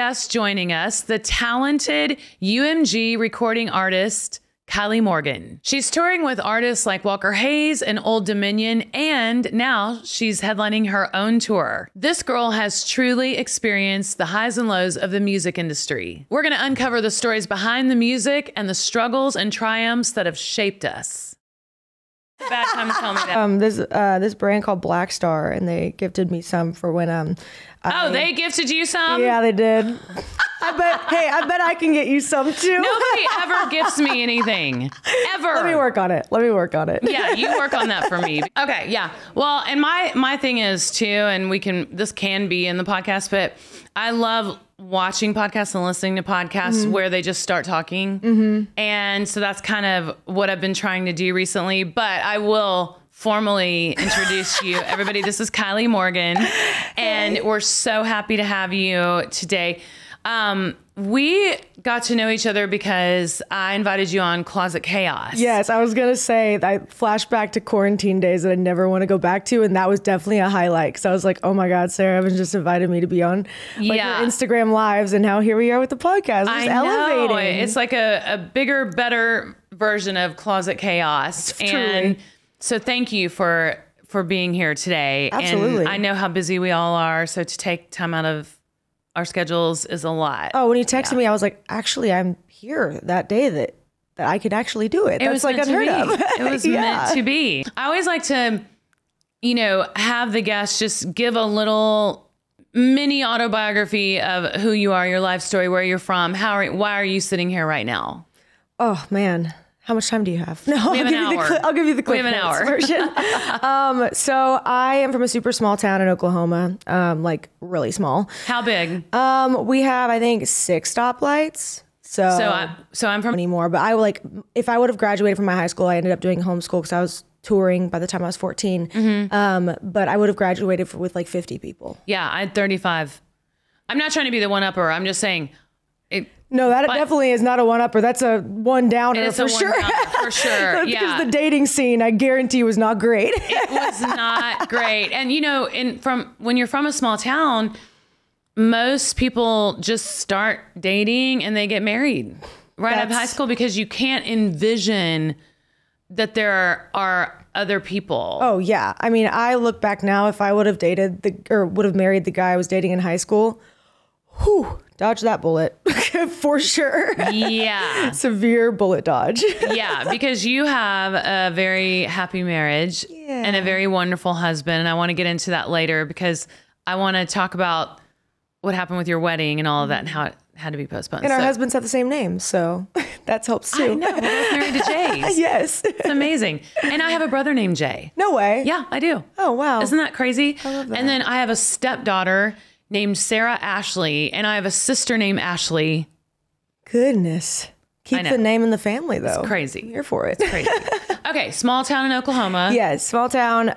guest joining us, the talented UMG recording artist, Kylie Morgan. She's touring with artists like Walker Hayes and Old Dominion, and now she's headlining her own tour. This girl has truly experienced the highs and lows of the music industry. We're going to uncover the stories behind the music and the struggles and triumphs that have shaped us. Bad time to tell me that. This brand called Black Star, and they gifted me some for when they gifted you some? Yeah, they did. I bet I can get you some too. Nobody ever gifts me anything. Ever. Let me work on it. Yeah, you work on that for me. Okay, yeah. Well, and my thing is too, and this can be in the podcast, but I love watching podcasts and listening to podcasts where they just start talking. And so that's kind of what I've been trying to do recently, but I will formally introduce you. Everybody, this is Kylie Morgan, and we're so happy to have you today. We got to know each other because I invited you on Closet Chaos. Yes, I was going to say, I flashed back to quarantine days that I never want to go back to. And that was definitely a highlight. Because I was like, oh my God, Sarah Evans just invited me to be on your Instagram lives. And now here we are with the podcast. It's elevating. It's like a bigger, better version of Closet Chaos. And so thank you for being here today. Absolutely. And I know how busy we all are. So to take time out of our schedules is a lot. Oh, when you texted me, I was like, actually, I'm here that day that I could actually do it. That's like unheard of. It was meant to be. I always like to, have the guests just give a little mini autobiography of who you are, your life story, where you're from, why are you sitting here right now? Oh man. How much time do you have? No, I'll give you the quick version. So I am from a super small town in Oklahoma, like really small. How big? We have, I think, 6 stoplights. So I'm from anymore, but if I would have graduated from my high school, I ended up doing homeschool because I was touring by the time I was 14. But I would have graduated with like 50 people. Yeah, I had 35. I'm not trying to be the one-upper. I'm just saying. No, that definitely is not a one-upper. That's a one-downer for sure. For sure, because the dating scene, I guarantee, was not great. It was not great. And when you're from a small town, most people just start dating and they get married right out of high school because you can't envision that there are other people. Oh yeah, I mean, I look back now. If I would have would have married the guy I was dating in high school, whew. Dodge that bullet for sure. Yeah. Severe bullet dodge. Yeah, because you have a very happy marriage and a very wonderful husband. And I want to get into that later because I want to talk about what happened with your wedding and all of that and how it had to be postponed. And our husbands have the same name, so that helps too. I know. We're both married to Jays. Yes. It's amazing. And I have a brother named Jay. No way. Yeah, I do. Oh, wow. Isn't that crazy? I love that. And then I have a stepdaughter named Sarah Ashley, and I have a sister named Ashley. Goodness. Keep the name in the family, though. It's crazy. I'm here for it. It's crazy. Okay, small town in Oklahoma. Yes, small town.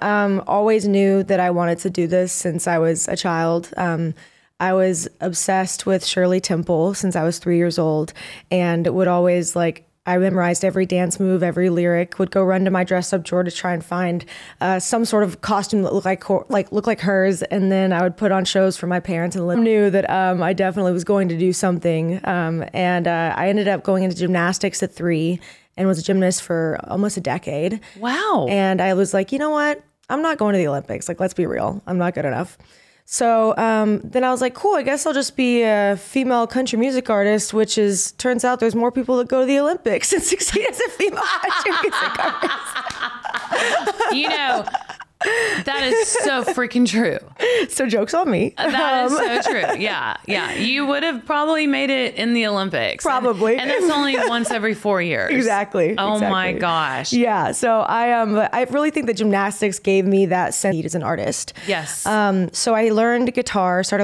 Always knew that I wanted to do this since I was a child. I was obsessed with Shirley Temple since I was 3 years old, and would always I memorized every dance move, every lyric, would go run to my dress up drawer to try and find some sort of costume that looked like hers. And then I would put on shows for my parents and knew that I definitely was going to do something. And I ended up going into gymnastics at 3 and was a gymnast for almost a decade. Wow. And I was like, you know what? I'm not going to the Olympics. Let's be real. I'm not good enough. So then I was like, cool, I guess I'll just be a female country music artist, which turns out there's more people that go to the Olympics and succeed as a female country music artist. That is so freaking true. So joke's on me. That is so true. Yeah. Yeah. You would have probably made it in the Olympics. Probably. And that's only once every 4 years. Exactly. Oh my gosh. Yeah. So I really think that gymnastics gave me that sense as an artist. Yes. So I started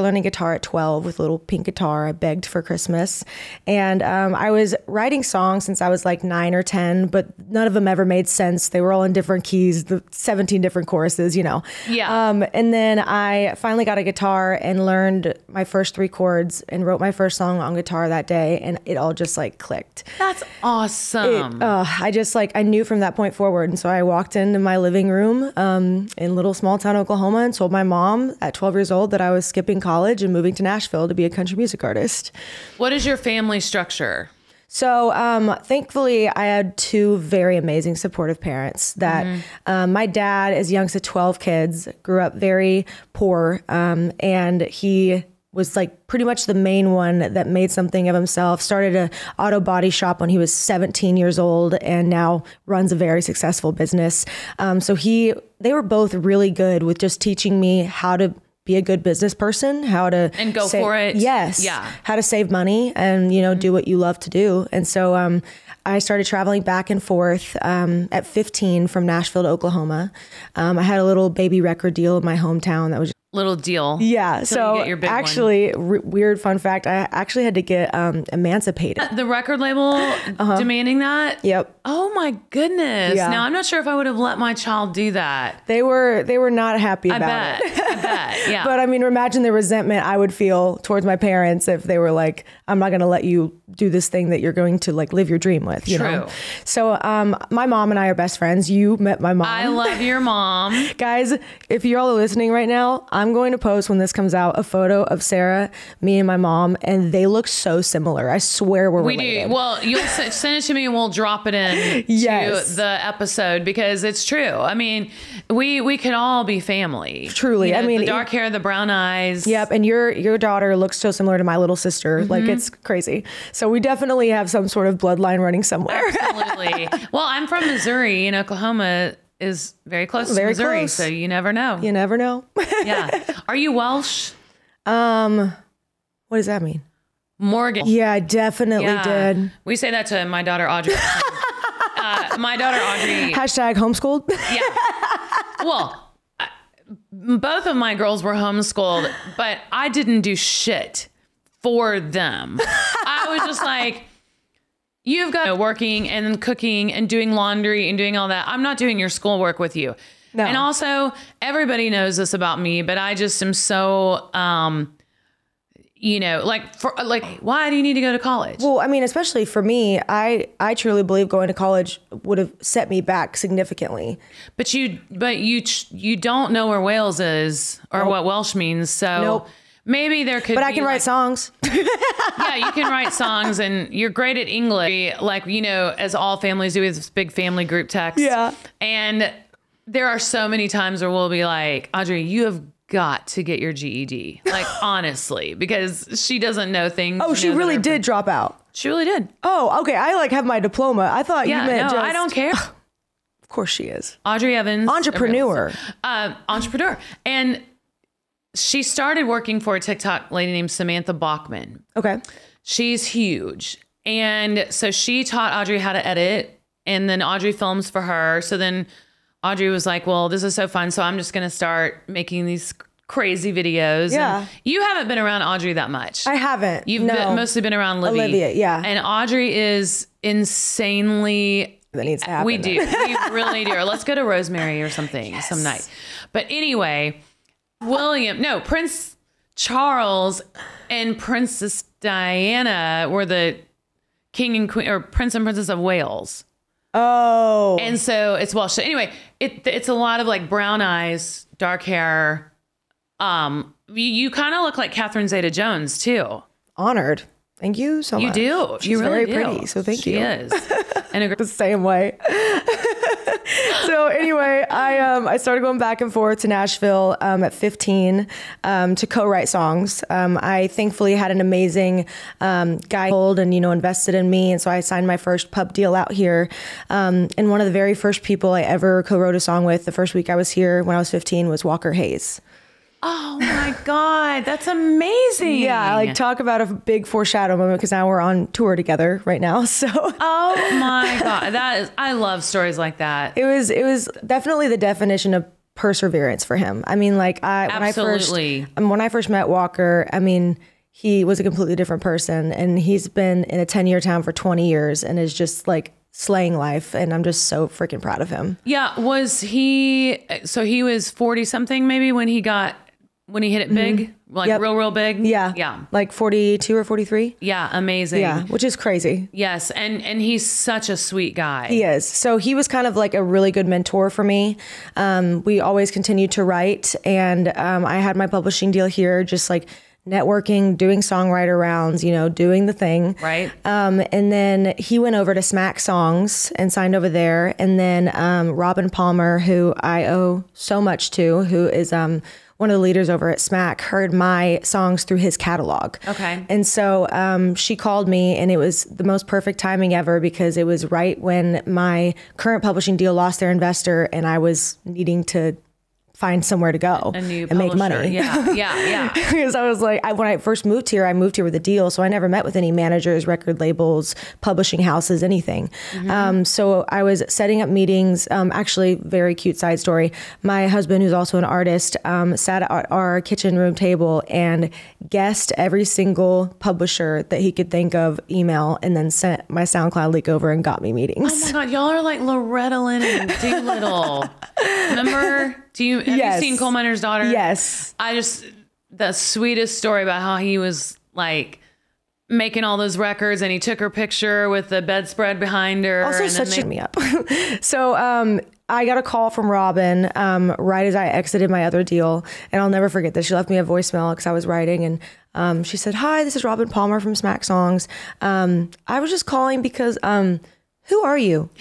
learning guitar at 12 with a little pink guitar I begged for Christmas. And I was writing songs since I was like 9 or 10, but none of them ever made sense. They were all in different keys, the 17 different choruses, know. Yeah. And then I finally got a guitar and learned my first 3 chords and wrote my first song on guitar that day. And it all just like clicked. That's awesome. I knew from that point forward. And so I walked into my living room in little small town Oklahoma and told my mom at 12 years old that I was skipping college and moving to Nashville to be a country music artist. What is your family structure? So thankfully, I had 2 very amazing, supportive parents that my dad, as young as 12 kids, grew up very poor. And he was like pretty much the main one that made something of himself, started a auto body shop when he was 17 years old and now runs a very successful business. They were both really good with just teaching me how to be a good business person, how to and go for it. Yes. Yeah. How to save money and, do what you love to do. And so, I started traveling back and forth, at 15 from Nashville to Oklahoma. I had a little baby record deal in my hometown that was Little deal. yeah. So you get your big actually, weird fun fact, I actually had to get emancipated. The record label demanding that? Yep. Oh my goodness. Yeah. Now I'm not sure if I would have let my child do that. They were not happy about I bet. Yeah. But I mean, imagine the resentment I would feel towards my parents if they were like, I'm not going to let you do this thing that you're going to like live your dream with, you know? So my mom and I are best friends. You met my mom. I love your mom. Guys, if you all are listening right now, I'm going to post when this comes out a photo of Sarah, me and my mom, and they look so similar. I swear we're related. We do. Well, you'll send it to me and we'll drop it in to the episode because it's true. I mean, we could all be family. Truly. I mean, the dark hair, the brown eyes. Yep. And your daughter looks so similar to my little sister. Like it's crazy. So we definitely have some sort of bloodline running somewhere. Absolutely. Well, I'm from Missouri and Oklahoma is very close to Missouri. Close. So you never know. You never know. Yeah. Are you Welsh? What does that mean? Morgan. Yeah, I definitely did. We say that to my daughter, Audrey. My daughter, Audrey. Hashtag homeschooled. Yeah. Well, both of my girls were homeschooled, but I didn't do shit for them. I was just like, you've got working and cooking and doing laundry and doing all that. I'm not doing your schoolwork with you. No. And also, everybody knows this about me, but I just am so, why do you need to go to college? Well, I mean, especially for me, I truly believe going to college would have set me back significantly. But you don't know where Wales is or what Welsh means, so maybe there could. But I can write songs. Yeah, you can write songs, and you're great at English, like as all families do with this big family group text. Yeah, and there are so many times where we'll be like, Audrey, you have got to get your GED. Like, honestly, because she doesn't know things. Oh, she really did drop out. She really did. Oh, okay. I have my diploma. I thought you meant I don't care. Of course she is. Audrey Evans. Entrepreneur. Entrepreneur. And she started working for a TikTok lady named Samantha Bachman. Okay. She's huge. And so she taught Audrey how to edit, and then Audrey films for her. So then Audrey was like, well, this is so fun. So I'm just going to start making these crazy videos. Yeah. And you haven't been around Audrey that much. I haven't. You've mostly been around Livy. Olivia, yeah. And Audrey is insanely... That needs to happen. We do. We really do. Or let's go to Rosemary or something some night. But anyway, Prince Charles and Princess Diana were the king and queen, or Prince and Princess of Wales. Oh. And so it's Welsh. So anyway, it's a lot of like brown eyes, dark hair. You kind of look like Catherine Zeta-Jones too. Honored. Thank you so much. You do. She's really very pretty. So thank you. She is. And the same way. So anyway, I started going back and forth to Nashville at 15 to co-write songs. I thankfully had an amazing guy and invested in me, and so I signed my first pub deal out here. And one of the very first people I ever co-wrote a song with the first week I was here when I was 15 was Walker Hayes. Oh my God, that's amazing. Yeah, like talk about a big foreshadow moment because now we're on tour together right now. So oh my God, I love stories like that. It was definitely the definition of perseverance for him. I mean, like when I first met Walker, I mean, he was a completely different person, and he's been in a 10-year town for 20 years and is just like slaying life, and I'm just so freaking proud of him. Yeah. So he was 40 something maybe when he hit it big, like Yep. real big. Yeah. Yeah. Like 42 or 43. Yeah. Amazing. Yeah. Which is crazy. Yes. And he's such a sweet guy. He is. So he was kind of like a really good mentor for me. We always continued to write, and I had my publishing deal here, just like networking, doing songwriter rounds, doing the thing. Right. And then he went over to Smack Songs and signed over there. And then Robin Palmer, who I owe so much to, who is one of the leaders over at Smack, heard my songs through his catalog. Okay. And so she called me, and it was the most perfect timing ever, because it was right when my current publishing deal lost their investor, and I was needing to find somewhere to go A new and make publisher. money. Yeah. Because I was like, when I first moved here, I moved here with a deal. So I never met with any managers, record labels, publishing houses, anything. So I was setting up meetings. Actually, very cute side story. My husband, who's also an artist, sat at our kitchen room table and guessed every single publisher that he could think of email, and then sent my SoundCloud link over and got me meetings. Oh my God, y'all are like Loretta Lynn and Doolittle. Remember? Have you seen Coal Miner's Daughter? Yes. The sweetest story about how he was like making all those records, and he took her picture with the bedspread behind her. Also, and such me up. So I got a call from Robin right as I exited my other deal, and I'll never forget this. She left me a voicemail because I was writing, and she said, "Hi, this is Robin Palmer from Smack Songs. I was just calling because who are you?"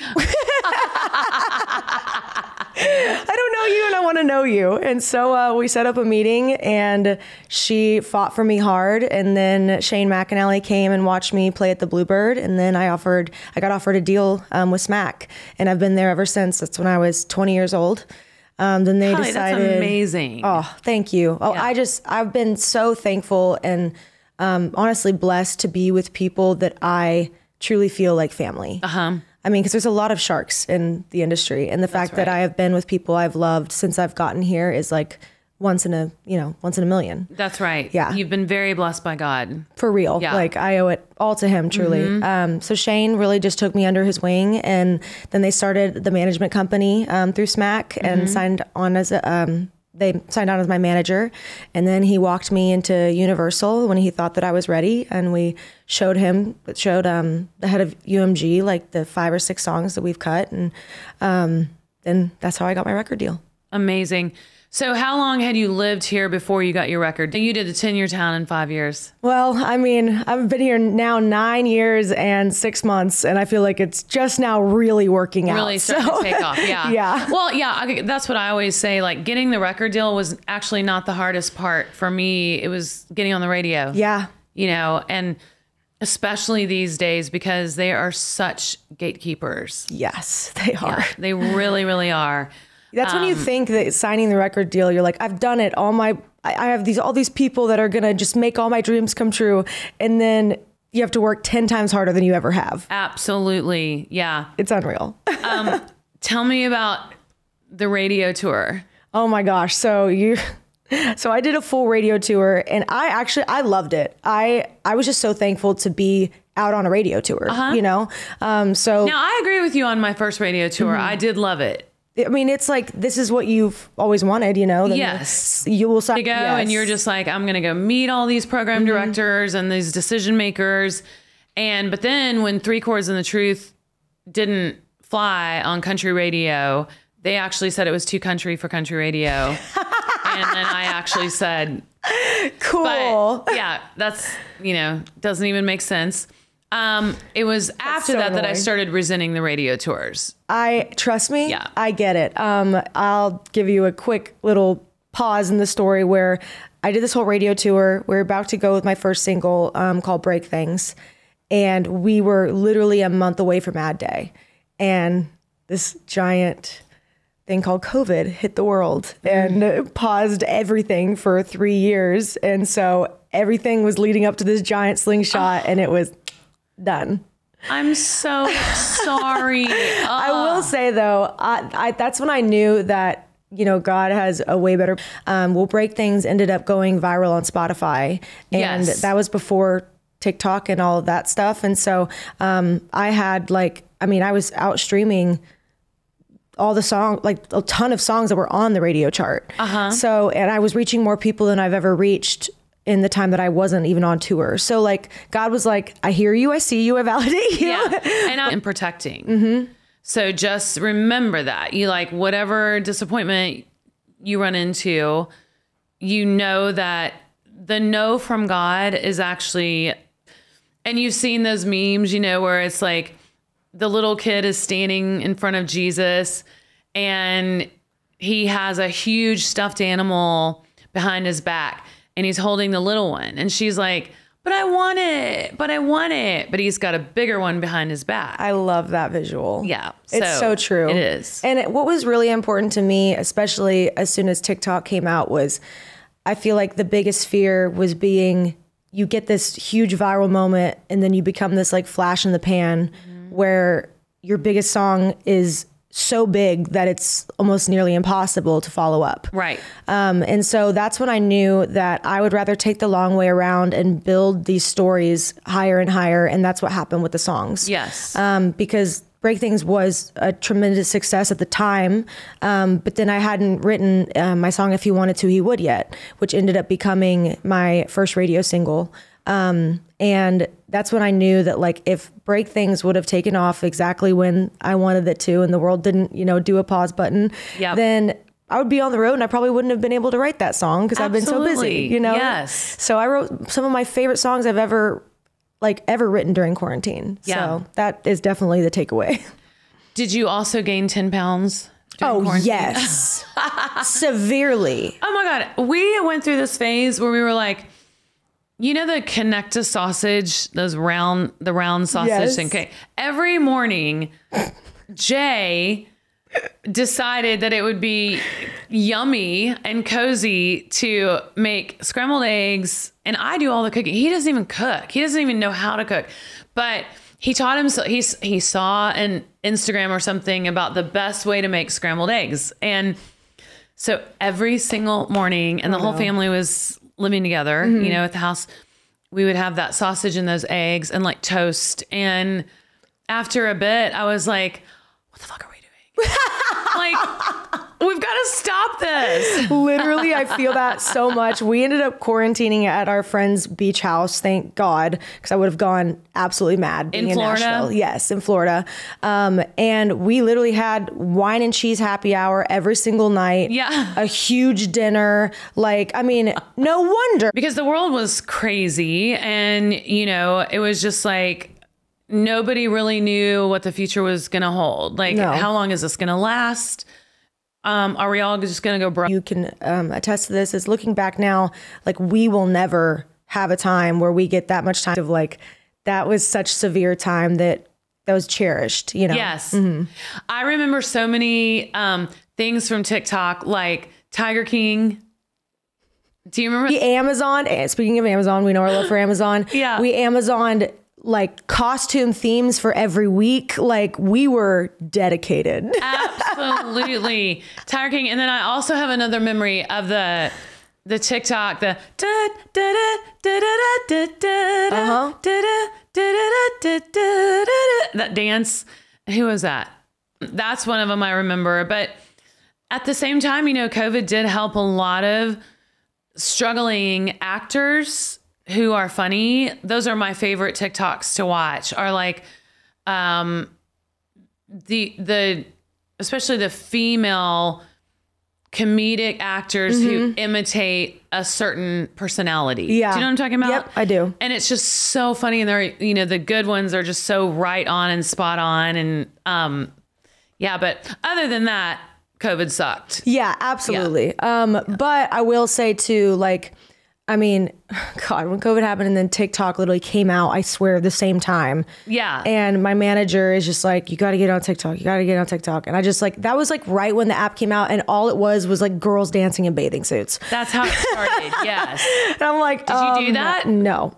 I don't know you, and I want to know you. And so we set up a meeting, and she fought for me hard. And then Shane McAnally came and watched me play at the Bluebird. And then I got offered a deal with Smack, and I've been there ever since. That's when I was 20 years old. Then they Holly, decided. that's amazing. Oh, thank you. Oh, Yeah. I've been so thankful and honestly blessed to be with people that I truly feel like family. I mean, because there's a lot of sharks in the industry, and the fact that I have been with people I've loved since I've gotten here is like once in a million. That's right. Yeah. You've been very blessed by God. For real. Yeah. Like I owe it all to him, truly. So Shane really just took me under his wing, and then they started the management company through Smack and signed on as they signed on as my manager. And then he walked me into Universal when he thought that I was ready. And we showed the head of UMG, like the 5 or 6 songs that we've cut. And then that's how I got my record deal. Amazing. So how long had you lived here before you got your record? You did a 10-year town in 5 years. Well, I mean, I've been here now 9 years and 6 months, and I feel like it's just now really working out. Really starting to take off. Yeah. Yeah. Well, yeah, that's what I always say. Like getting the record deal was actually not the hardest part for me. It was getting on the radio. Yeah. And especially these days because they are such gatekeepers. Yes, they are. Yeah, they really, really are. That's when you think that signing the record deal, you're like, I've done it. I have all these people that are going to just make all my dreams come true. And then you have to work 10 times harder than you ever have. Absolutely. Yeah. It's unreal. Tell me about the radio tour. Oh my gosh. So I did a full radio tour, and I loved it. I was just so thankful to be out on a radio tour, So Now I agree with you on my first radio tour. I did love it. I mean, it's like, this is what you've always wanted, Then Yes. you will sign. To go and you're just like, I'm going to go meet all these program directors and these decision makers. But then when 3 Chords and the Truth didn't fly on country radio, they actually said it was too country for country radio. And then I actually said, cool. But yeah, that's, doesn't even make sense. It was after so that I annoying. started resenting the radio tours. Trust me. Yeah. I get it. I'll give you a quick little pause in the story where I did this whole radio tour. We were about to go with my first single, called Break Things. And we were literally a month away from Ad Day. And this giant thing called COVID hit the world and paused everything for 3 years. And so everything was leading up to this giant slingshot, and it was done. I'm so sorry. I will say though, I that's when I knew that, God has a way better. We'll Break Things ended up going viral on Spotify, and Yes. that was before TikTok and all of that stuff. And so I had I was out streaming all the songs, like a ton of songs that were on the radio chart. So, and I was reaching more people than I've ever reached in the time that I wasn't even on tour. So like God was like, I hear you, I see you, I validate you. Yeah. And I'm protecting. So just remember that you like whatever disappointment you run into, you know that the no from God is actually, and you've seen those memes, you know, where it's like the little kid is standing in front of Jesus and he has a huge stuffed animal behind his back and he's holding the little one. And she's like, but I want it, but I want it. But he's got a bigger one behind his back. I love that visual. Yeah. It's so true. It is. And what was really important to me, especially as soon as TikTok came out, was I feel like the biggest fear was being, you get this huge viral moment and then you become this like flash in the pan where your biggest song is so big that it's almost nearly impossible to follow up. Right. And so that's when I knew that I would rather take the long way around and build these stories higher and higher. And that's what happened with the songs. Yes. Because Break Things was a tremendous success at the time. But then I hadn't written my song If He Wanted To, He Would yet, which ended up becoming my first radio single. And that's when I knew that like if Break Things would have taken off exactly when I wanted it to and the world didn't, do a pause button, then I would be on the road and I probably wouldn't have been able to write that song because I've been so busy, Yes. So I wrote some of my favorite songs I've ever written during quarantine. Yeah. So that is definitely the takeaway. Did you also gain 10 pounds? Oh, quarantine? yes. Severely. Oh my God. We went through this phase where we were like, you know, the Connecta sausage, the round sausage Yes. thing. Okay. Every morning, Jay decided that it would be yummy and cozy to make scrambled eggs. And I do all the cooking. He doesn't even cook. He doesn't even know how to cook. But he taught himself, he saw an Instagram or something about the best way to make scrambled eggs. And so every single morning, and the whole family was living together, at the house, we would have that sausage and those eggs and like toast. And after a bit, I was like, what the fuck are we doing? Like, we've got to stop this. Literally, I feel that so much. We ended up quarantining at our friend's beach house, thank God, because I would have gone absolutely mad being In Florida? Nashville. Yes, in Florida. And we literally had wine and cheese happy hour every single night. Yeah. A huge dinner. No wonder. Because the world was crazy and, it was just like, nobody really knew what the future was going to hold. Like, No. how long is this going to last? Are we all just going to go broke? You can attest to this, is looking back now, like we will never have a time where we get that much time of like, that was such severe time that was cherished, Yes. I remember so many things from TikTok, like Tiger King. Do you remember? We Amazon, speaking of Amazon, we know our love for Amazon. Yeah. We Amazoned like costume themes for every week. Like we were dedicated. Absolutely. Tiger King. And then I also have another memory of the TikTok, the da da da da da da da da that dance. Who was that? That's one of them I remember. But at the same time, COVID did help a lot of struggling actors who are funny. Those are my favorite TikToks to watch, are like the especially the female comedic actors who imitate a certain personality. Yeah. Do you know what I'm talking about? Yep, I do. And it's just so funny. And they're, the good ones are just so right on and spot on. And but other than that, COVID sucked. Yeah, absolutely. But I will say too, like, God, when COVID happened and then TikTok literally came out, I swear, the same time. Yeah. And my manager is just like, you got to get on TikTok. You got to get on TikTok. And I just like, that was like right when the app came out and all it was like girls dancing in bathing suits. That's how it started. Yes. And I'm like, did you do that? No.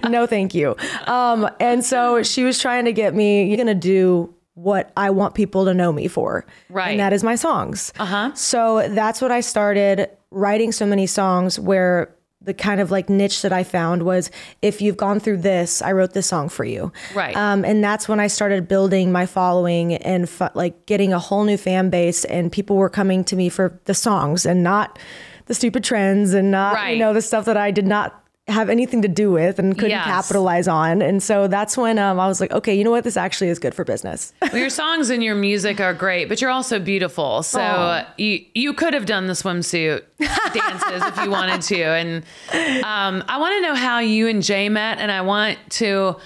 No, thank you. And so she was trying to get me, you're going to do what I want people to know me for. Right. And that is my songs. Uh-huh. So that's what I started writing so many songs where the kind of like niche that I found was, if you've gone through this, I wrote this song for you. Right. And that's when I started building my following and like getting a whole new fan base, and people were coming to me for the songs and not the stupid trends and not, Right. you know, the stuff that I did not have anything to do with and couldn't Yes. capitalize on. And so that's when I was like, okay, you know what? This actually is good for business. Well, your songs and your music are great, but you're also beautiful. So you could have done the swimsuit dances if you wanted to. And I want to know how you and Jay met, and I want to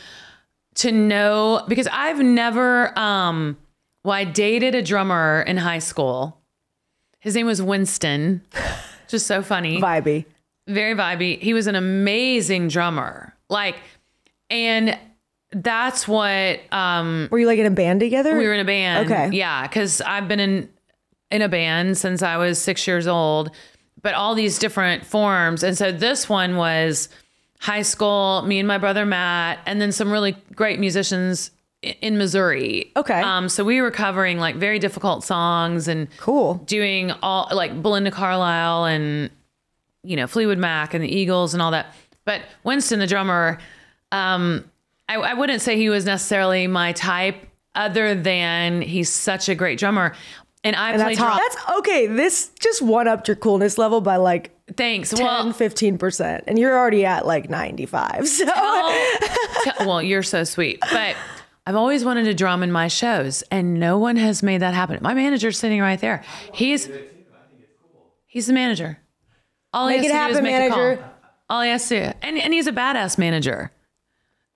know, because I've never I dated a drummer in high school. His name was Winston. Just so funny. Vibey. Very vibey. He was an amazing drummer. Like, and that's what Were you like in a band together? we were in a band. Okay. Yeah, because I've been in a band since I was 6 years old, but all these different forms. And so this one was high school, me and my brother Matt, and then some really great musicians in Missouri. Okay. So we were covering like very difficult songs and Cool. doing all like Belinda Carlisle and, you know, Fleetwood Mac and the Eagles and all that. But Winston, the drummer, I wouldn't say he was necessarily my type, other than he's such a great drummer. And I played That's hot. drums. That's okay. This just one upped your coolness level by like Thanks. 10, Well, 15%. And you're already at like 95. So well, you're so sweet. But I've always wanted to drum in my shows, and no one has made that happen. My manager's sitting right there. He's the manager. All he Make has it to do is happen, make a manager. call. All he has to do. And he's a badass manager.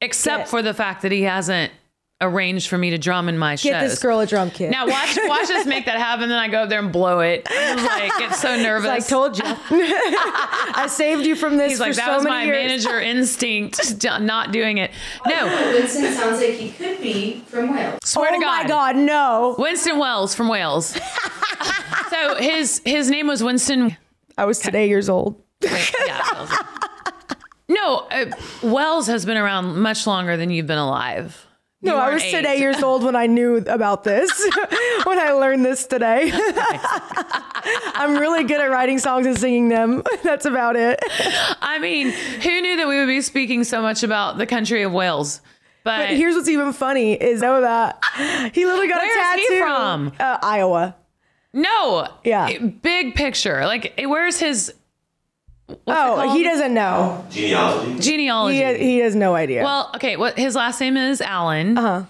Except for the fact that he hasn't arranged for me to drum in my shows. get this girl a drum kit. Now watch us make that happen. Then I go up there and blow it. I was like, get so nervous. It's like, told you. I saved you from this He's for like, that so was many my years. manager instinct, not doing it. No, Winston sounds like he could be from Wales. swear Oh to God. my God, no. Winston Wells from Wales. So his name was Winston. I was today years old. Yeah, Wells. No, Wells has been around much longer than you've been alive. No, You I weren't was 8. today years old when I knew about this, when I learned this today. I'm really good at writing songs and singing them. That's about it. I mean, who knew that we would be speaking so much about the country of Wales? But here's what's even funny is know that he literally got Where a is tattoo. he from? Iowa. No. Yeah. Big picture. Like, where's his Oh, he doesn't know. Genealogy? genealogy? He has no idea. Well, okay, what his last name is Allen. Uh-huh.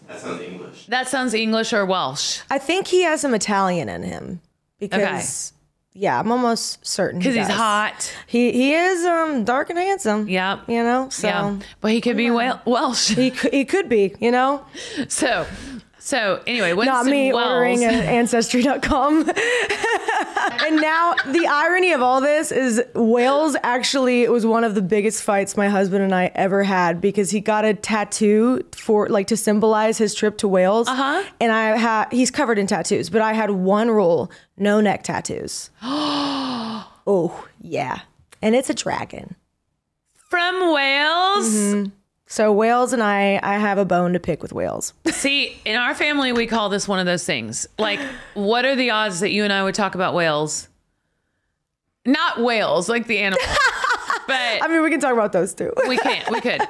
That sounds English. That sounds English or Welsh. I think he has some Italian in him because, yeah, I'm almost certain Because he's does. hot. He is dark and handsome. Yep. You know, so Yeah. But he could be Welsh. he could be, you know. So anyway, Winston Not me Wells. ordering at Ancestry.com. And now the irony of all this is Wales actually, it was one of the biggest fights my husband and I ever had because he got a tattoo for like to symbolize his trip to Wales. Uh-huh. And he's covered in tattoos, but I had one rule, no neck tattoos. Oh, yeah. And it's a dragon. From Wales. So Wales and I have a bone to pick with Wales. See, in our family, we call this one of those things. Like, what are the odds that you and I would talk about whales? Not whales, like the animal. But I mean, we can talk about those too. we can't. We could.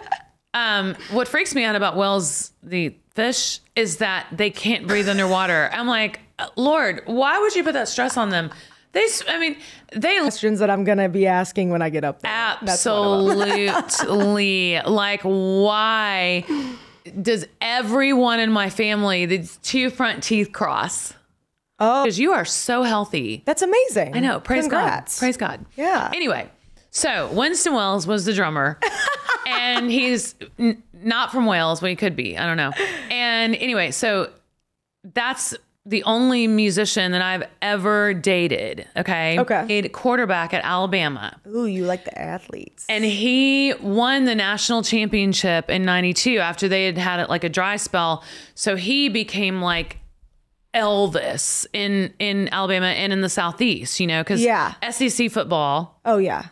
What freaks me out about whales, the fish, is that they can't breathe underwater. I'm like, Lord, why would you put that stress on them? They Questions that I'm going to be asking when I get up there. That's one of them. absolutely like, why does everyone in my family, the 2 front teeth cross? Oh. Because you are so healthy. That's amazing. I know. Praise Congrats. God. Praise God. Yeah. Anyway, so Winston Wells was the drummer, and he's not from Wales, but he could be. I don't know. And anyway, so that's the only musician that I've ever dated. Okay. Okay. Played quarterback at Alabama. Ooh, you like the athletes. And he won the national championship in '92 after they had it like a dry spell. So he became like Elvis in Alabama and in the Southeast, you know, because Yeah. SEC football Oh, yeah.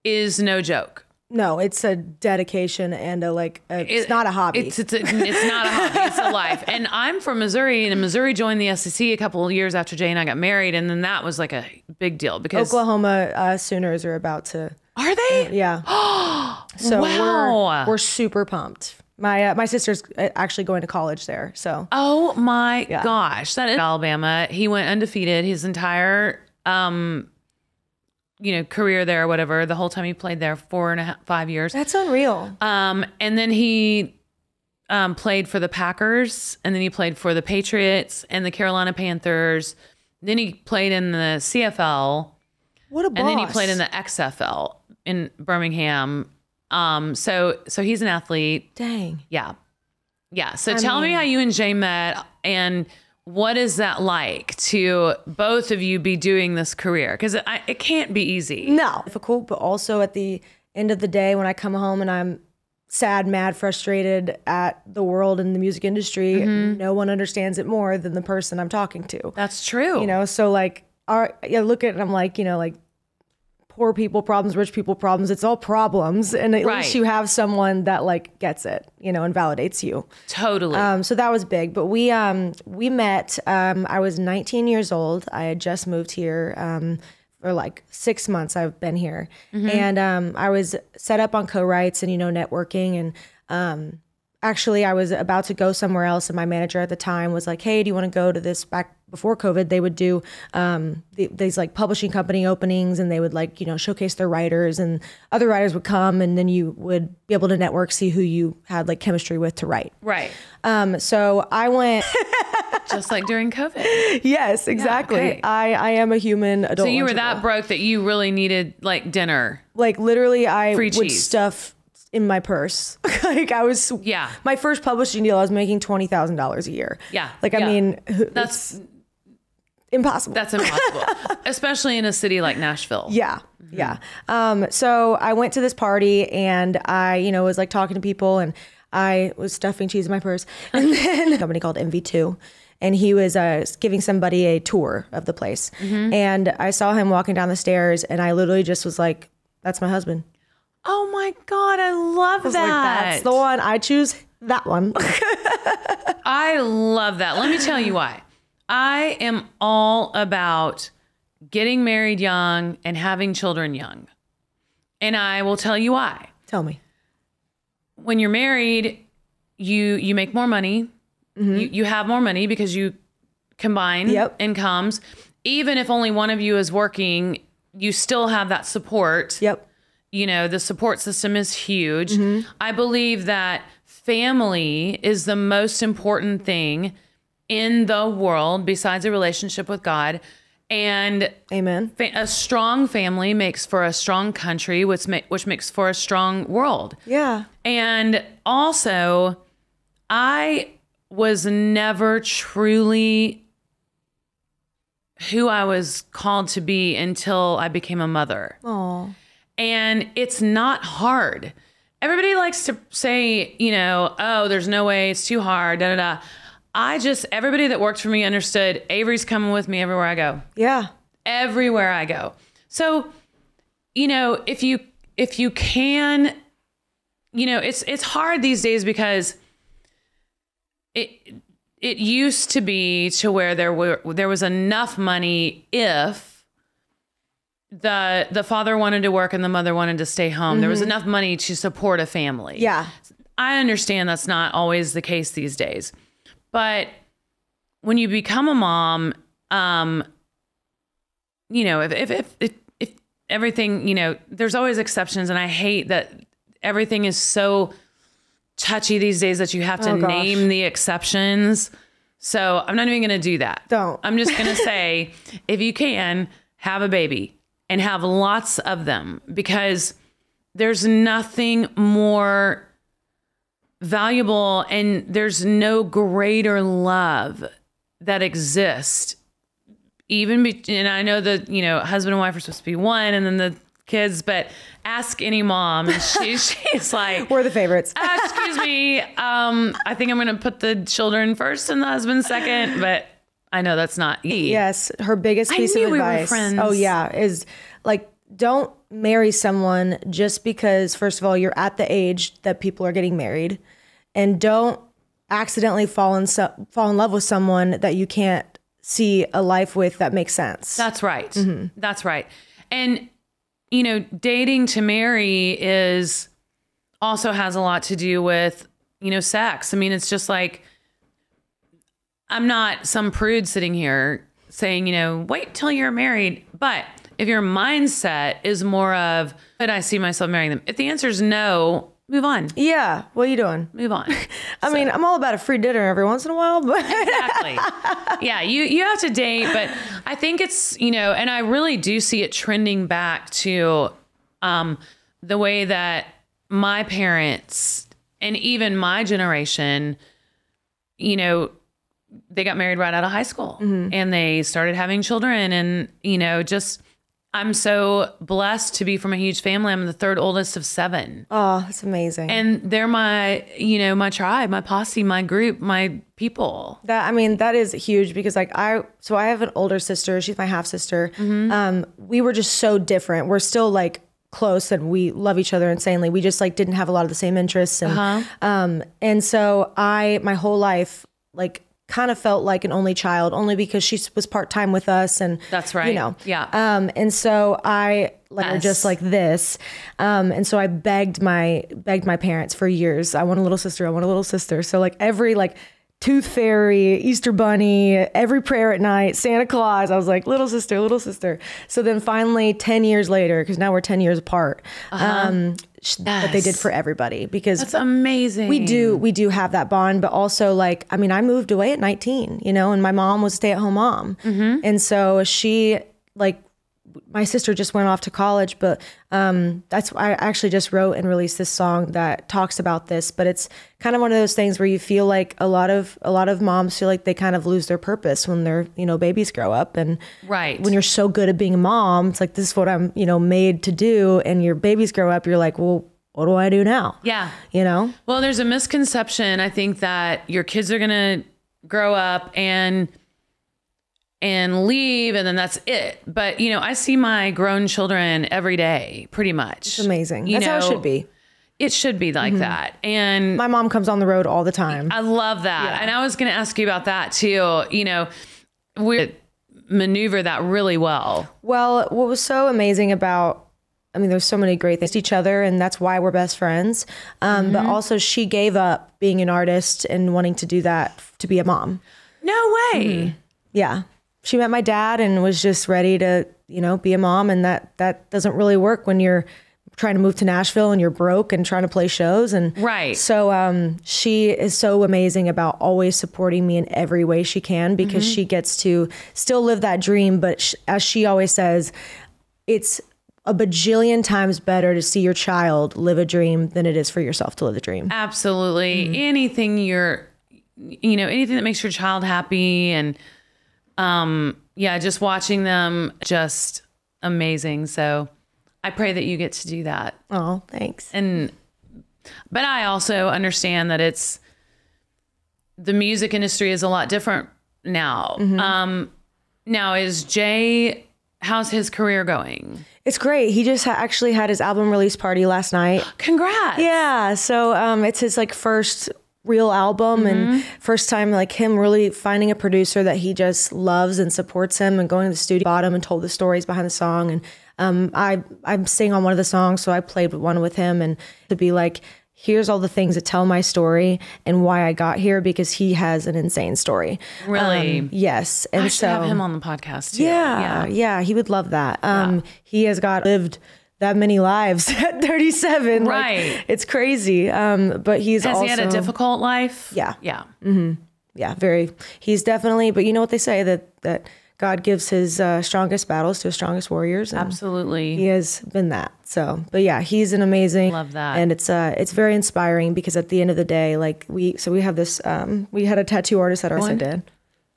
is no joke. No, it's a dedication and it's not a hobby. It's not a hobby. It's a life. And I'm from Missouri, and Missouri joined the SEC a couple of years after Jay and I got married, and then that was like a big deal because Oklahoma Sooners are about to Are they? Yeah. So Wow. we're super pumped. My sister's actually going to college there. So Oh my gosh. That is Alabama. He went undefeated his entire career there or whatever. The whole time he played there, 4.5 years. that's unreal. And then he played for the Packers, and then he played for the Patriots and the Carolina Panthers. Then he played in the CFL, What a boss. and then he played in the XFL in Birmingham. So he's an athlete. Dang. Yeah. Yeah. So tell me how you and Jay met, and what is that like to both of you be doing this career? Because it can't be easy. No. Difficult, but also at the end of the day when I come home and I'm sad, mad, frustrated at the world and the music industry, no one understands it more than the person I'm talking to. That's true. You know, so like, I look at it and I'm like, like poor people problems, rich people problems. It's all problems. And at least you have someone that like gets it, and validates you. Totally. So that was big. But we met, I was 19 years old. I had just moved here for like 6 months I've been here. And I was set up on co-writes and, networking. And actually I was about to go somewhere else. And my manager at the time was like, hey, do you want to go to this? Back before COVID, they would do these like publishing company openings, and they would like, showcase their writers, and other writers would come, and then you would be able to network, see who you had like chemistry with to write. Right. So I went. Just like during COVID. Yes, exactly. Yeah, okay. I am a human adult. So you were lunchable. that broke that you really needed like dinner. Like literally I Free would cheese. stuff in my purse. Like I was, my first publishing deal, I was making $20,000 a year. Yeah. Like, I mean, That's impossible. That's impossible, especially in a city like Nashville. Yeah. Yeah. So I went to this party, and I, was like talking to people, and I was stuffing cheese in my purse, and then a company called MV2. And he was giving somebody a tour of the place. And I saw him walking down the stairs, and I literally just was like, that's my husband. Oh my God, I love that. Like, that's the one. I choose that one. I love that. Let me tell you why. I am all about getting married young and having children young. And I will tell you why. Tell me. When you're married, you make more money. You have more money because you combine incomes. Even if only one of you is working, you still have that support. Yep. The support system is huge. I believe that family is the most important thing in the world besides a relationship with God. And amen. A strong family makes for a strong country, which makes for a strong world. Yeah. And also, I was never truly who I was called to be until I became a mother. Oh. And it's not hard. Everybody likes to say, oh, there's no way, it's too hard, da da da. Everybody that worked for me understood Avery's coming with me everywhere I go. Yeah. Everywhere I go. So, if you can, it's hard these days because it used to be to where there was enough money if the father wanted to work and the mother wanted to stay home. There was enough money to support a family. Yeah. I understand that's not always the case these days. But when you become a mom, if everything, there's always exceptions. And I hate that everything is so touchy these days that you have to name the exceptions. So I'm not even going to do that. Don't. I'm just going to say, if you can, have a baby and have lots of them, because there's nothing more valuable and there's no greater love that exists. And I know that, husband and wife are supposed to be one and then the kids, but ask any mom and she's like, we're the favorites. Excuse me. I think I'm going to put the children first and the husband second, but I know that's not easy. Yes. Her biggest piece of advice. We were friends. Oh yeah. Is like, don't marry someone just because, first of all, you're at the age that people are getting married, and don't accidentally fall in love with someone that you can't see a life with that makes sense. That's right. That's right. And you know, dating to marry is also has a lot to do with, you know, sex. I mean, it's just like, I'm not some prude sitting here saying, you know, wait till you're married. But if your mindset is more of, could I see myself marrying them? If the answer is no, move on. Yeah. What are you doing? Move on. I mean, I'm all about a free dinner every once in a while, but Exactly. Yeah, you have to date, but I think it's, you know, and I really do see it trending back to the way that my parents and even my generation, you know, they got married right out of high school and they started having children, and, you know, just, I'm so blessed to be from a huge family. I'm the third oldest of 7. oh, it's amazing. And they're my, you know, my tribe, my posse, my group, my people. That is huge because like I have an older sister. She's my half sister. We were just so different. We're still like close and we love each other insanely. We just like didn't have a lot of the same interests. And so my whole life, like, kind of felt like an only child, only because she was part-time with us, and that's right, you know, yeah. And so I let her just like this, and so I begged my parents for years. I want a little sister. I want a little sister. So like every like Tooth Fairy, Easter Bunny, every prayer at night, Santa Claus, I was like, little sister, little sister. So then finally 10 years later, because now we're 10 years apart, that they did for everybody, because that's amazing. We do have that bond, but also like, I mean, I moved away at 19, you know, and my mom was a stay-at-home mom. And so she, like, my sister just went off to college, but that's why I actually just wrote and released this song that talks about this. But it's kind of one of those things where you feel like a lot of moms feel like they kind of lose their purpose when their, you know, babies grow up. And when you're so good at being a mom, it's like, this is what I'm, you know, made to do. And your babies grow up, you're like, well, what do I do now? Yeah. You know? Well, there's a misconception. I think that your kids are going to grow up and leave, and then that's it. But, you know, I see my grown children every day, pretty much. It's amazing. That's how it should be. It should be like that. And my mom comes on the road all the time. I love that. Yeah. And I was going to ask you about that too. You know, we maneuver that really well. Well, what was so amazing about, I mean, there's so many great things to each other, and that's why we're best friends. But also she gave up being an artist and wanting to do that to be a mom. No way. Yeah. She met my dad and was just ready to, you know, be a mom. And that doesn't really work when you're trying to move to Nashville and you're broke and trying to play shows. And so she is so amazing about always supporting me in every way she can, because she gets to still live that dream. But as she always says, it's a bajillion times better to see your child live a dream than it is for yourself to live a dream. Absolutely. Anything anything that makes your child happy, and just watching them, just amazing. So I pray that you get to do that. Oh, thanks. But I also understand that the music industry is a lot different now. Now is Jay, how's his career going? It's great. He just actually had his album release party last night. Congrats. Yeah. So it's his like first real album and first time like him really finding a producer that he just loves and supports him, and going to the studio, bought him and told the stories behind the song. And I'm singing on one of the songs, so I played one with him, and to be like, here's all the things that tell my story and why I got here, because he has an insane story. Really? Yes. And I should have him on the podcast too. Yeah. He would love that. He has lived that many lives at 37. Right. Like, it's crazy. But he's Has also... he had a difficult life? Yeah. Yeah. Yeah, very. He's definitely, but you know what they say, that God gives his strongest battles to his strongest warriors. Absolutely. He has been that. So, but yeah, he's an amazing. Love that. And it's very inspiring, because at the end of the day, like we have this, we had a tattoo artist at our did.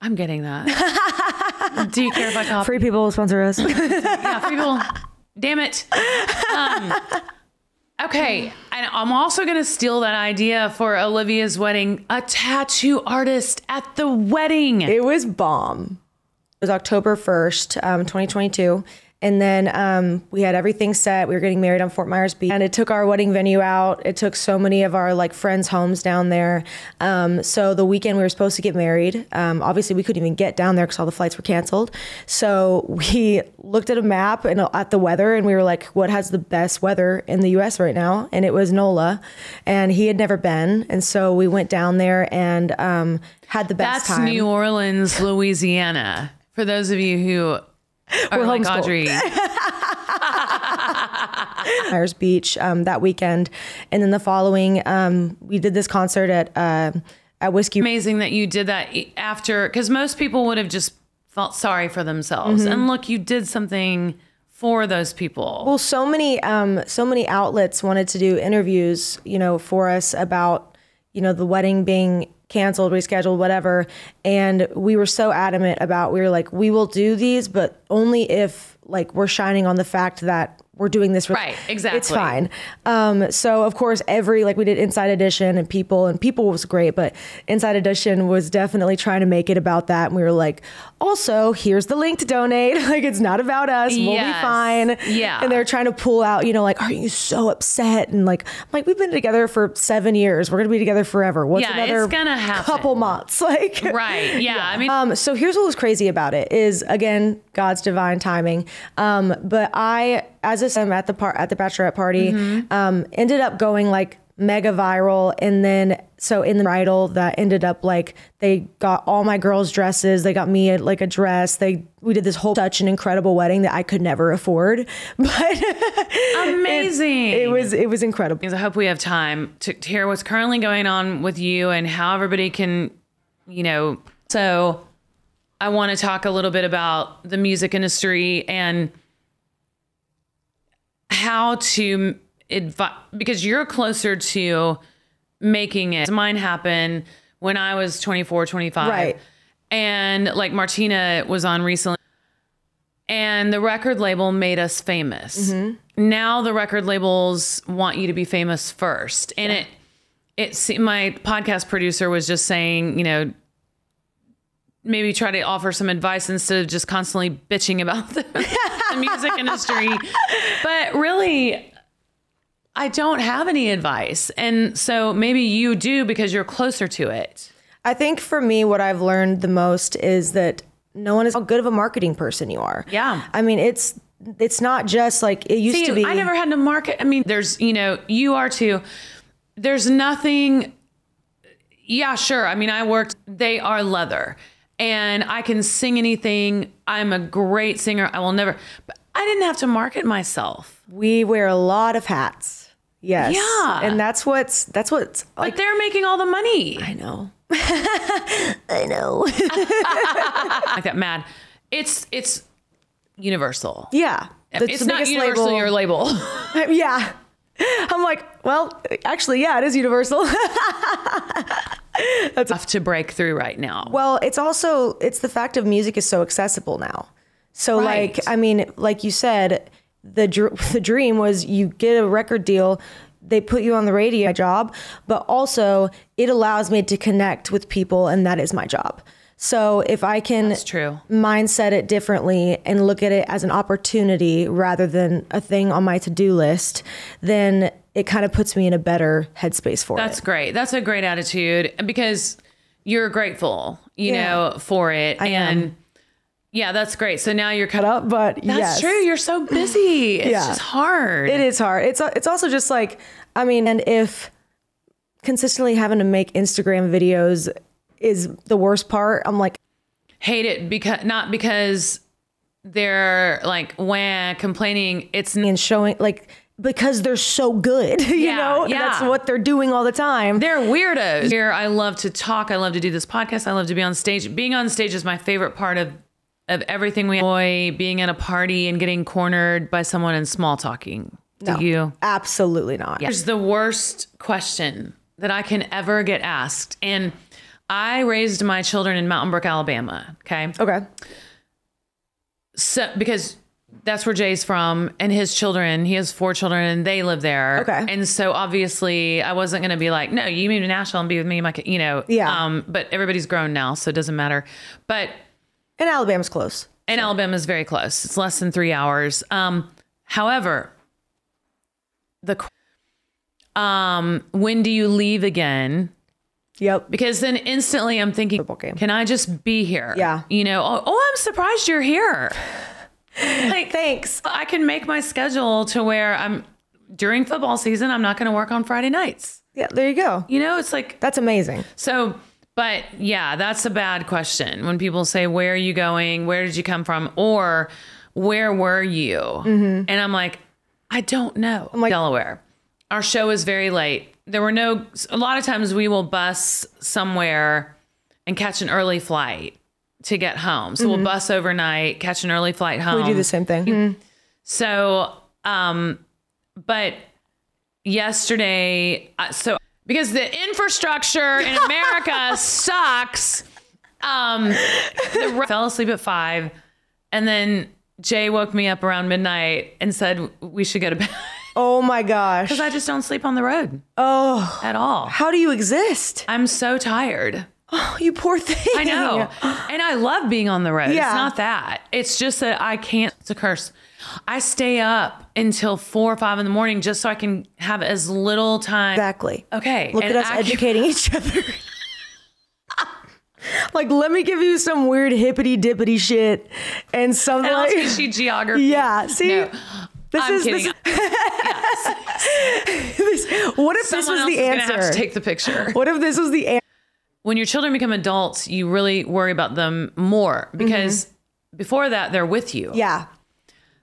I'm getting that. Do you care if I copy? Free people will sponsor us. Yeah, free people. Damn it. Okay. And I'm also going to steal that idea for Olivia's wedding. A tattoo artist at the wedding. It was bomb. It was October 1st, 2022. And then we had everything set. We were getting married on Fort Myers Beach, and it took our wedding venue out. It took so many of our like friends' homes down there. So the weekend we were supposed to get married, obviously we couldn't even get down there because all the flights were canceled. So we looked at a map and at the weather, and we were like, what has the best weather in the U.S. right now? And it was NOLA, and he had never been. And so we went down there and had the best time. That's New Orleans, Louisiana. For those of you who are like Audrey. Myers Beach that weekend. And then the following, we did this concert at Whiskey. Amazing that you did that after, because most people would have just felt sorry for themselves. And look, you did something for those people. Well, so many outlets wanted to do interviews, for us about, the wedding being canceled, rescheduled, whatever. And we were so adamant about, we were like, we will do these, but only if like we're shining on the fact that we're doing this. Right. Exactly. It's fine. So of course, we did Inside Edition and People was great, but Inside Edition was definitely trying to make it about that. And we were like, also, here's the link to donate. Like, it's not about us. We'll be fine. Yeah. And they're trying to pull out, like, are you so upset? And like, I'm like, we've been together for 7 years. We're going to be together forever. What's another it's gonna happen. Couple months? Like, right. Yeah. I mean, so here's what was crazy about it is, again, God's divine timing. But as I said, at the bachelorette party, ended up going like mega viral. And then, so in the bridal, that ended up like, they got all my girls' dresses. They got me like a dress. We did this whole such an incredible wedding that I could never afford, but amazing. It was incredible. I hope we have time to hear what's currently going on with you and how everybody can, so I want to talk a little bit about the music industry and how to because you're closer to making it. Mine happened when I was 24, 25. Right. And like Martina was on recently, and the record label made us famous. Now the record labels want you to be famous first. And my podcast producer was just saying, maybe try to offer some advice instead of just constantly bitching about the music industry. But really, I don't have any advice. And so maybe you do because you're closer to it. I think for me, what I've learned the most is that no one is how good of a marketing person you are. Yeah. I mean, it's not just like it used to be. I never had to market. I mean, there's, you are too. There's nothing. Yeah, sure. I mean, they are leather and I can sing anything. I'm a great singer. I will never, but I didn't have to market myself. We wear a lot of hats. Yes. Yeah. And that's what's like, but they're making all the money. I know. I know. I got mad. It's Universal. Yeah. It's not Universal, your label. Yeah. I'm like, well, actually, yeah, it is Universal. That's tough to break through right now. Well, it's the fact of music is so accessible now. So right. like, I mean, like you said, the dream was you get a record deal, they put you on the radio job, but also it allows me to connect with people, and that is my job. So if I can mindset it differently and look at it as an opportunity rather than a thing on my to-do list, then it kind of puts me in a better headspace for it. That's great. That's a great attitude because you're grateful, for it. I am. Yeah, that's great. So now you're cut up, but that's true. You're so busy. It's just hard. It is hard. It's also just like, I mean, and if consistently having to make Instagram videos is the worst part, I'm like, hate it because they're like complaining. It's and showing like because they're so good, you know. Yeah. That's what they're doing all the time. They're weirdos. Here, I love to talk. I love to do this podcast. I love to be on stage. Being on stage is my favorite part of everything we enjoy. Being at a party and getting cornered by someone and small talking. No, you? Absolutely not. Here's the worst question that I can ever get asked. And I raised my children in Mountain Brook, Alabama. Okay. So, because that's where Jay's from, and his children, he has 4 children and they live there. Okay. And so obviously I wasn't going to be like, no, you move to Nashville and be with me. Yeah. But everybody's grown now, so it doesn't matter. But and Alabama's close. And Alabama is very close. It's less than 3 hours. However, when do you leave again? Yep. Because then instantly I'm thinking, Football game. can I just be here? Yeah. You know, oh, I'm surprised you're here. Like, Thanks. I can make my schedule to where during football season, I'm not going to work on Friday nights. Yeah, there you go. You know, it's like, That's amazing. so, but yeah, that's a bad question. When people say, where are you going? Where did you come from? Or where were you? And I'm like, I don't know. I'm like, Delaware. Our show is very late. A lot of times we will bus somewhere and catch an early flight to get home. So we'll bus overnight, catch an early flight home. We do the same thing. So, but yesterday, because the infrastructure in America sucks, fell asleep at 5, and then Jay woke me up around midnight and said we should go to bed. Oh my gosh. Because I just don't sleep on the road. Oh. At all. How do you exist? I'm so tired. Oh, you poor thing. I know. And I love being on the road. Yeah. It's not that. It's just that I can't. It's a curse. I stay up until 4 or 5 in the morning just so I can have as little time. Exactly. Okay. Look and at us educating each other. Like, let me give you some weird hippity dippity shit and something And I'll like teach you geography. Yeah. See, No, I'm kidding. What if this Someone was else the is gonna answer? have to take the picture. What if this was the answer? When your children become adults, you really worry about them more because before that, they're with you. Yeah.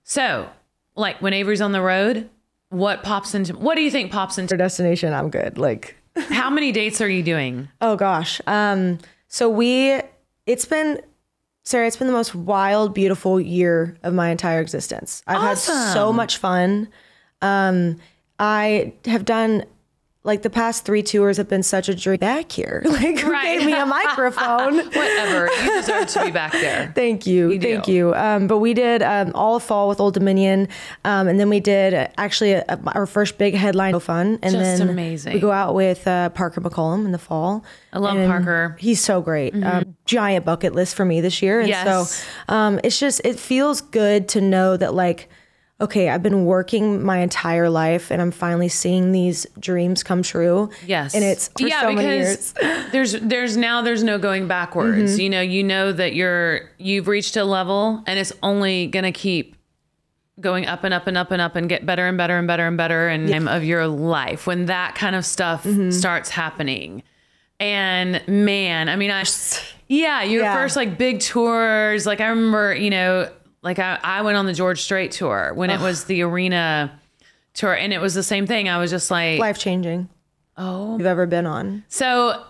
So, like when Avery's on the road, what do you think pops into? For destination, I'm good. Like, How many dates are you doing? oh gosh. So it's been the most wild, beautiful year of my entire existence. I've had so much fun. I have done, like, the past 3 tours have been such a dream back here. Like, who Right. gave me a microphone? Whatever. You deserve to be back there. Thank you. Thank you. But we did all of fall with Old Dominion. And then we did actually our first big headline, fun. And Just then amazing. we go out with Parker McCollum in the fall. I love And Parker. He's so great. Giant bucket list for me this year. And Yes. so it feels good to know that, like, okay, I've been working my entire life and I'm finally seeing these dreams come true. Yes. And it's for so many years. there's no going backwards. You know that you've reached a level and it's only going to keep going up and up and up and up and get better and better and better and better in time of your life when that kind of stuff starts happening. And man, I mean, your first like big tours, like I remember, like I went on the George Strait tour when it was the arena tour and it was the same thing. I was just like, Life-changing. oh, You've ever been on. so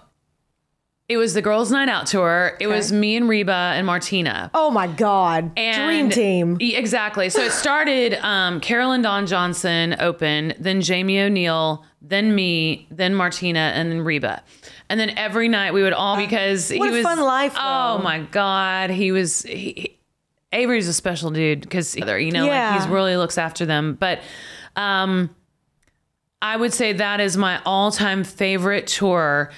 it was the girls' night out tour. It was me and Reba and Martina. Oh my God. Dream And- team. Exactly. So it started, Carolyn Dawn Johnson opened, then Jamie O'Neill, then me, then Martina, and then Reba. And then every night we would all, because What a fun life, Oh though. my God. Avery's a special dude because, like Yeah. he's really looks after them. But I would say that is my all-time favorite tour.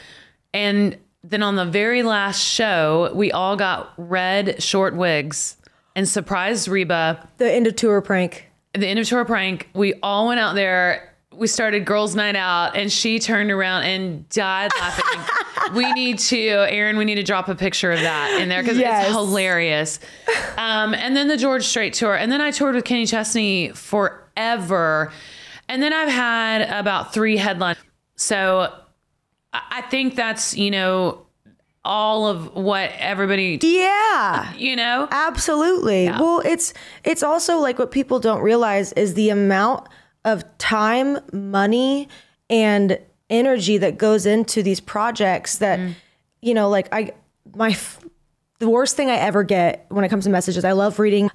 And then on the very last show, we all got red short wigs and surprised Reba. The end of tour prank. At the end of tour prank, we all went out there. We started girls' night out, and she turned around and died laughing. Aaron, we need to drop a picture of that in there because Yes. it's hilarious. And then the George Strait tour, and then I toured with Kenny Chesney forever, and then I've had about 3 headlines. So I think that's all of what everybody, Yeah. Absolutely. Yeah. Well, it's also like what people don't realize is the amount of time, money, and energy that goes into these projects that, the worst thing I ever get when it comes to messages, I love reading,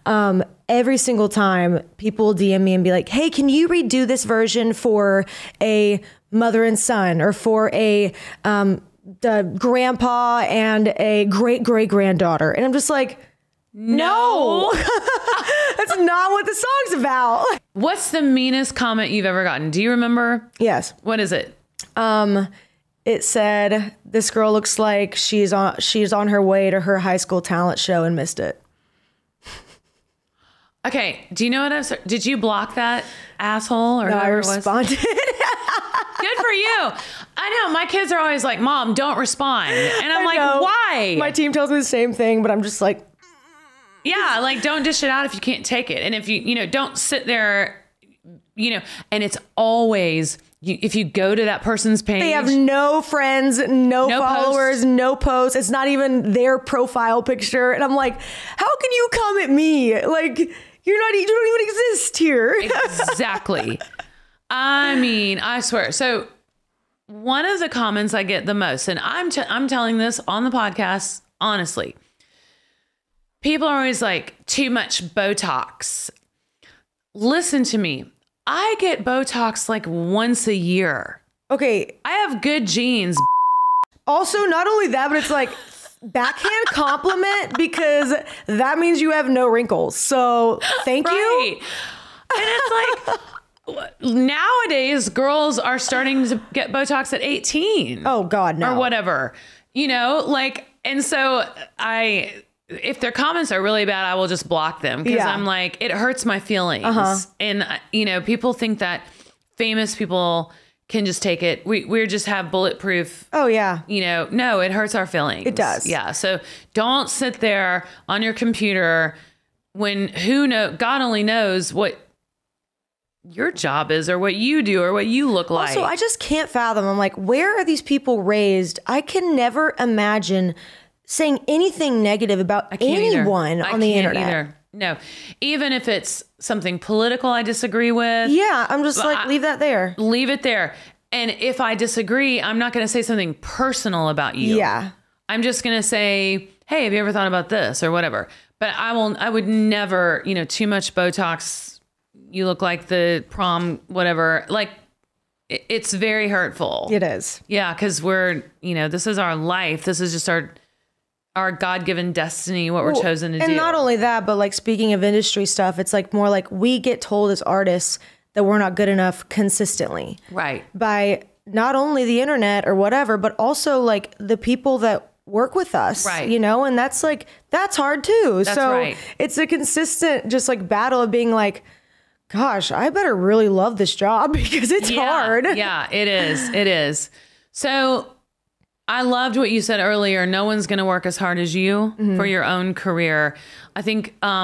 every single time people DM me and be like, hey, can you redo this version for a mother and son or for a, the grandpa and a great granddaughter. And I'm just like, no. That's not what the song's about. What's the meanest comment you've ever gotten? Do you remember? Yes. What is it? It said, this girl looks like she's on her way to her high school talent show and missed it. Okay. Do you know what did you block that asshole or No, I whoever it was? responded. Good for you. I know my kids are always like, Mom, don't respond. And I'm I like, know. why? My team tells me the same thing, but I'm just like, Yeah, like don't dish it out if you can't take it. And if you don't sit there, and it's always, if you go to that person's page. they have no friends, no followers, posts. no posts. It's not even their profile picture. And I'm like, how can you come at me? Like, you don't even exist here. Exactly. I mean, I swear. So one of the comments I get the most, and I'm telling this on the podcast, honestly, people are always like, too much Botox. Listen to me. I get Botox like once a year. Okay. I have good genes. Also, not only that, but it's like backhand compliment because that means you have no wrinkles. So thank you. Right. And it's like, nowadays, girls are starting to get Botox at 18. Oh, God, no. Or whatever. And so if their comments are really bad, I will just block them because Yeah. I'm like, it hurts my feelings. And, people think that famous people can just take it. We just have bulletproof. Oh, yeah. No, it hurts our feelings. It does. Yeah. So don't sit there on your computer when God only knows what your job is or what you do or what you look like. Also, I just can't fathom. I'm like, where are these people raised? I can never imagine saying anything negative about anyone on the internet. Either. No, even if it's something political I disagree with. Yeah, I'm just like, leave that there. Leave it there. And if I disagree, I'm not going to say something personal about you. Yeah. I'm just going to say, hey, have you ever thought about this or whatever? But I would never, too much Botox. You look like the prom, whatever. Like, it's very hurtful. It is. Yeah, because we're, this is our life. This is just our God-given destiny, what we're chosen to do. And not only that, but like speaking of industry stuff, it's like more like we get told as artists that we're not good enough consistently. Right. By not only the internet or whatever, but also like the people that work with us. Right. And that's hard too. That's so right. It's a consistent just like battle of being like, gosh, I better really love this job because it's hard. Yeah, it is. It is. So I loved what you said earlier. No one's going to work as hard as you for your own career. I think I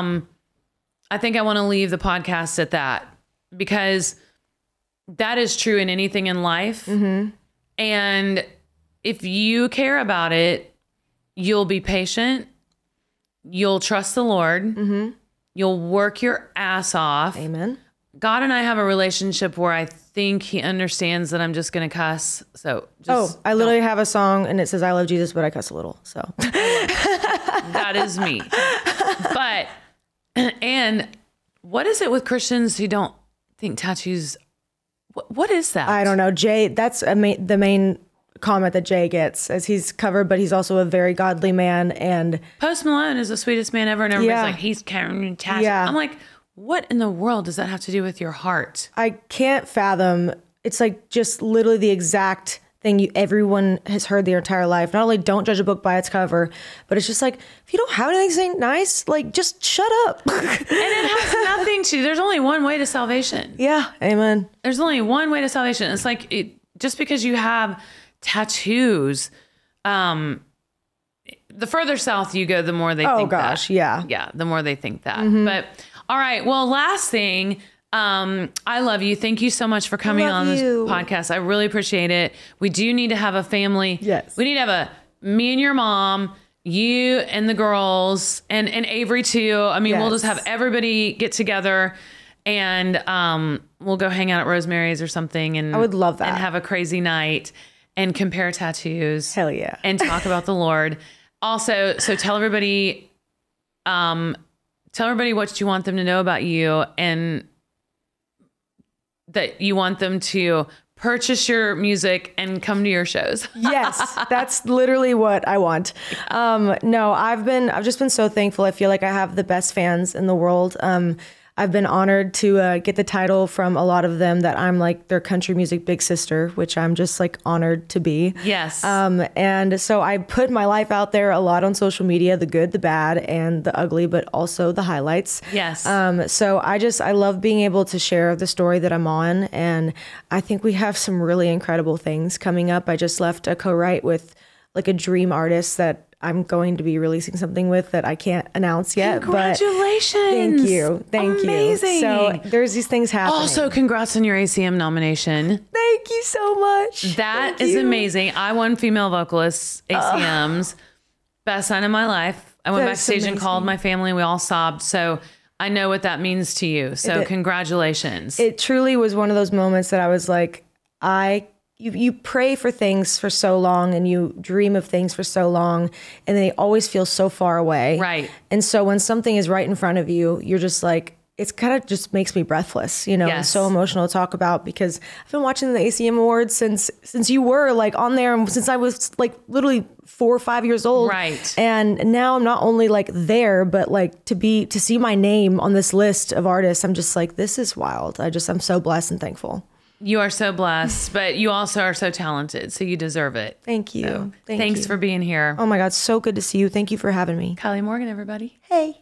want to leave the podcast at that because that is true in anything in life. And if you care about it, you'll be patient. You'll trust the Lord. You'll work your ass off. Amen. God and I have a relationship where I think he understands that I'm just going to cuss. So I literally have a song and it says, I love Jesus, but I cuss a little. So that is me. But, and what is it with Christians who don't think tattoos, what is that? I don't know. Jay, that's the main comment that Jay gets as he's covered, but he's also a very godly man. And Post Malone is the sweetest man ever. And everybody's like, he's carrying tattoos. Yeah. I'm like, what in the world does that have to do with your heart? I can't fathom. It's like just literally the exact thing everyone has heard their entire life. Not only don't judge a book by its cover, but it's just like, if you don't have anything to say nice, like just shut up. And it has nothing to, there's only one way to salvation. Yeah. Amen. There's only one way to salvation. It's like, just because you have tattoos, the further south you go, the more they think that. Yeah, the more they think that. But all right, well, last thing, I love you. Thank you so much for coming on this podcast. I really appreciate it. We do need to have a family. Yes. We need to have me and your mom, you and the girls, and Avery too. I mean, we'll just have everybody get together and we'll go hang out at Rosemary's or something. And I would love that. And have a crazy night and compare tattoos. Hell yeah. And talk about the Lord. Also, so tell everybody what you want them to know about you and that you want them to purchase your music and come to your shows. Yes, that's literally what I want. No, I've just been so thankful. I feel like I have the best fans in the world. I've been honored to get the title from a lot of them that I'm like their country music big sister, which I'm just like honored to be. Yes. And so I put my life out there a lot on social media, the good, the bad, and the ugly, but also the highlights. Yes. So I love being able to share the story that I'm on. And I think we have some really incredible things coming up. I just left a co-write with like a dream artist that I'm going to be releasing something with that I can't announce yet. Congratulations. But thank you. Thank Amazing. you. So there's these things happening. Also, congrats on your ACM nomination. Thank you so much. That Thank is you. amazing. I won Female Vocalist ACMs. Best sign of my life. I went That's backstage and amazing. called my family. We all sobbed. So I know what that means to you. So congratulations. It truly was one of those moments that I was like, you pray for things for so long and you dream of things for so long and they always feel so far away. Right. And so when something is right in front of you, you're just like, it's kind of just makes me breathless, you know, Yes. and so emotional to talk about because I've been watching the ACM Awards since you were like on there and since I was like literally 4 or 5 years old. Right. And now I'm not only like there, but like to see my name on this list of artists, I'm just like, this is wild. I'm so blessed and thankful. You are so blessed, but you also are so talented. So you deserve it. Thank you. So Thanks for being here. Oh my God, so good to see you. Thank you for having me. Kylie Morgan, everybody. Hey.